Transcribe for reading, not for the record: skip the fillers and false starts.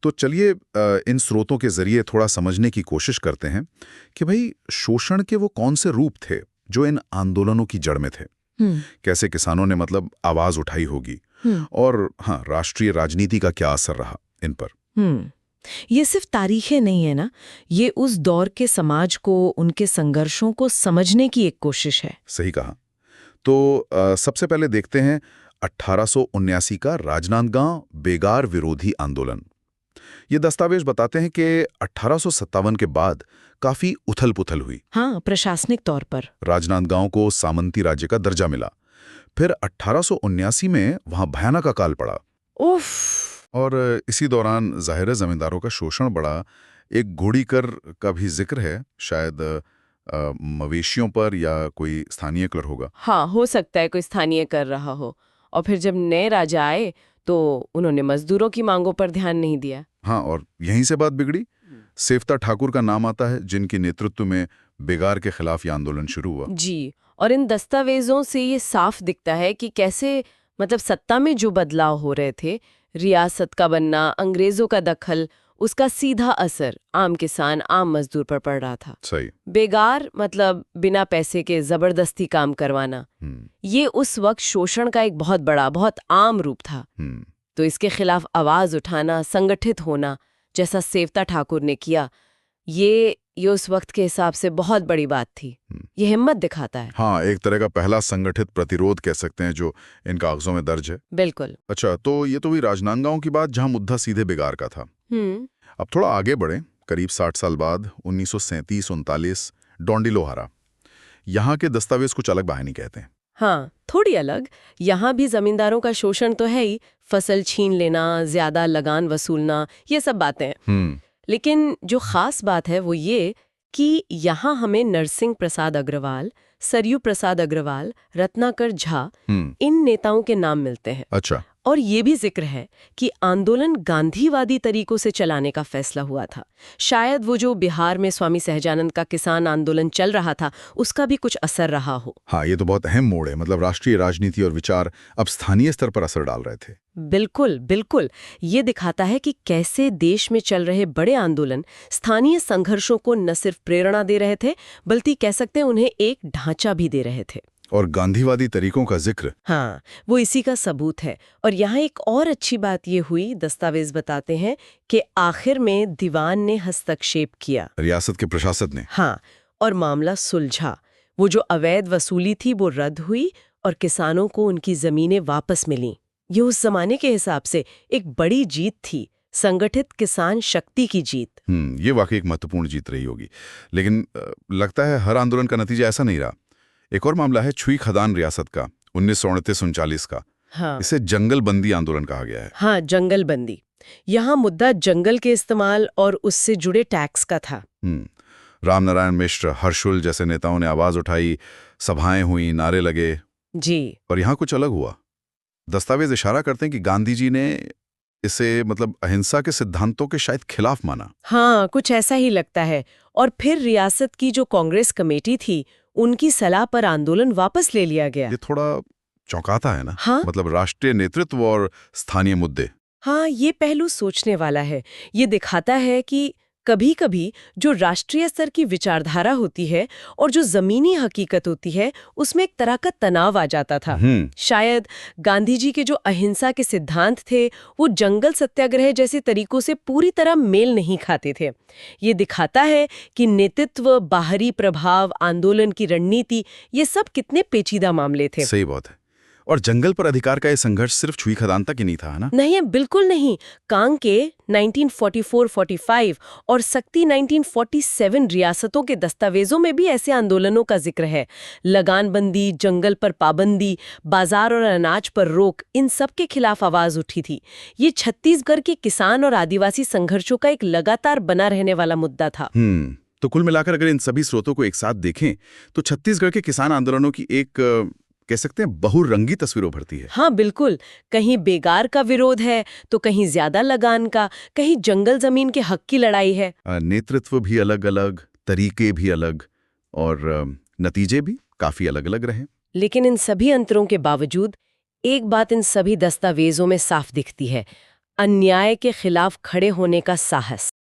तो चलिए इन स्रोतों के जरिए थोड़ा समझने की कोशिश करते हैं कि भाई शोषण के वो कौन से रूप थे जो इन आंदोलनों की जड़ में थे। कैसे किसानों ने मतलब आवाज उठाई होगी, और हाँ, राष्ट्रीय राजनीति का क्या असर रहा इन पर। ये सिर्फ तारीखें नहीं है ना, ये उस दौर के समाज को, उनके संघर्षों को समझने की एक कोशिश है। सही कहा। तो सबसे पहले देखते हैं 1879 का राजनांदगांव बेगार विरोधी आंदोलन। ये दस्तावेज बताते हैं कि 1857 के बाद काफी उथल-पुथल हुई। हाँ, प्रशासनिक तौर पर राजनांदगांव को सामंती राज्य का दर्जा मिला। फिर 1879 में वहां भयानक अकाल पड़ा। उफ। और इसी दौरान जाहिर है जमींदारों का शोषण बढ़ा। एक घोड़ीकर का भी जिक्र है, शायद मवेशियों पर या कोई स्थानीय कर होगा। हाँ, हो सकता है कोई स्थानीय कर रहा हो। और फिर जब नए राजा आए तो उन्होंने मजदूरों की मांगों पर ध्यान नहीं दिया। हाँ, और यहीं से बात बिगड़ी। सेवता ठाकुर का नाम आता है, जिनके नेतृत्व में बेगार के खिलाफ यह आंदोलन शुरू हुआ। जी, और इन दस्तावेजों से ये साफ दिखता है कि कैसे मतलब सत्ता में जो बदलाव हो रहे थे, रियासत का बनना, अंग्रेजों का दखल, उसका सीधा असर आम किसान, आम मजदूर पर पड़ रहा था। सही। बेगार मतलब बिना पैसे के जबरदस्ती काम करवाना, ये उस वक्त शोषण का एक बहुत बड़ा, बहुत आम रूप था। तो इसके खिलाफ आवाज उठाना, संगठित होना, जैसा सेवता ठाकुर ने किया, ये उस वक्त के हिसाब से बहुत बड़ी बात थी। ये हिम्मत दिखाता है। हाँ, एक तरह का पहला संगठित प्रतिरोध कह सकते हैं जो इन कागजों में दर्ज है। बिल्कुल। अच्छा, तो ये तो हुई राजनांदगांव की बात, जहां मुद्दा सीधे बेगार का था। अब थोड़ा आगे बढ़े, करीब 60 साल बाद 1937-39 डोंडिलोहारा। यहाँ के दस्तावेज कुछ अलग बहानी कहते हैं। हाँ, थोड़ी अलग। यहाँ भी जमींदारों का शोषण तो है ही, फसल छीन लेना, ज्यादा लगान वसूलना, ये सब बातें हैं। लेकिन जो खास बात है वो ये कि यहाँ हमें नरसिंह प्रसाद अग्रवाल, सरयू प्रसाद अग्रवाल, रत्नाकर झा, इन नेताओं के नाम मिलते हैं। अच्छा। और ये भी जिक्र है कि आंदोलन गांधीवादी तरीकों से चलाने का फैसला हुआ था। शायद वो जो बिहार में स्वामी सहजानंद का किसान आंदोलन चल रहा था, उसका भी कुछ असर रहा हो। हाँ, ये तो बहुत अहम मोड़ है। मतलब राष्ट्रीय राजनीति और विचार अब स्थानीय स्तर पर असर डाल रहे थे। बिल्कुल बिल्कुल। ये दिखाता है कि कैसे देश में चल रहे बड़े आंदोलन स्थानीय संघर्षों को न सिर्फ प्रेरणा दे रहे थे, बल्कि कह सकते हैं उन्हें एक ढांचा भी दे रहे थे। और गांधीवादी तरीकों का जिक्र, हाँ, वो इसी का सबूत है। और यहाँ एक और अच्छी बात ये हुई, दस्तावेज बताते हैं कि आखिर में दीवान ने हस्तक्षेप किया, रियासत के प्रशासक ने। हाँ, और मामला सुलझा। वो जो अवैध वसूली थी वो रद्द हुई और किसानों को उनकी जमीनें वापस मिली। ये उस जमाने के हिसाब से एक बड़ी जीत थी, संगठित किसान शक्ति की जीत। ये वाकई एक महत्वपूर्ण जीत रही होगी। लेकिन लगता है हर आंदोलन का नतीजा ऐसा नहीं रहा। एक और मामला है छुई खदान रियासत का, 1939-39 का। हाँ। इसे जंगल बंदी आंदोलन कहा गया है। हाँ, जंगल बंदी। यहाँ मुद्दा जंगल के इस्तेमाल और उससे जुड़े टैक्स का था। रामनारायण मिश्र, हर्षुल जैसे नेताओं ने आवाज उठाई, सभाएं हुई, नारे लगे। जी। और यहाँ कुछ अलग हुआ। दस्तावेज इशारा करते हैं कि गांधी जी ने इसे मतलब अहिंसा के सिद्धांतों के शायद खिलाफ माना। हाँ, कुछ ऐसा ही लगता है। और फिर रियासत की जो कांग्रेस कमेटी थी, उनकी सलाह पर आंदोलन वापस ले लिया गया। ये थोड़ा चौंकाता है ना। हाँ? मतलब राष्ट्रीय नेतृत्व और स्थानीय मुद्दे। हाँ, ये पहलू सोचने वाला है। ये दिखाता है कि कभी-कभी जो राष्ट्रीय स्तर की विचारधारा होती है और जो जमीनी हकीकत होती है, उसमें एक तरह का तनाव आ जाता था। शायद गांधी जी के जो अहिंसा के सिद्धांत थे, वो जंगल सत्याग्रह जैसे तरीकों से पूरी तरह मेल नहीं खाते थे। ये दिखाता है कि नेतृत्व, बाहरी प्रभाव, आंदोलन की रणनीति, ये सब कितने पेचीदा मामले थे। सही बात है। और जंगल पर अधिकार का ये संघर्ष सिर्फ छुई खदान तक ही नहीं था, है ना? नहीं, बिल्कुल नहीं। कांके 1944-45 और शक्ति 1947 रियासतों के दस्तावेजों में भी ऐसे आंदोलनों का जिक्र है। लगानबंदी, जंगल पर पाबंदी, बाजार और अनाज पर रोक, इन सब के खिलाफ आवाज उठी थी। ये छत्तीसगढ़ के किसान और आदिवासी संघर्षों का एक लगातार बना रहने वाला मुद्दा था। तो कुल मिलाकर अगर इन सभी स्रोतों को एक साथ देखें तो छत्तीसगढ़ के किसान आंदोलनों की एक कह सकते हैं बहुरंगी तस्वीर उभरती है। हाँ, बिल्कुल। कहीं बेगार का विरोध है तो कहीं ज्यादा लगान का, कहीं जंगल जमीन के हक की लड़ाई है। नेतृत्व भी अलग अलग, तरीके भी अलग और नतीजे भी काफी अलग अलग रहे। लेकिन इन सभी अंतरों के बावजूद एक बात इन सभी दस्तावेजों में साफ दिखती है, अन्याय के खिलाफ खड़े होने का साहस।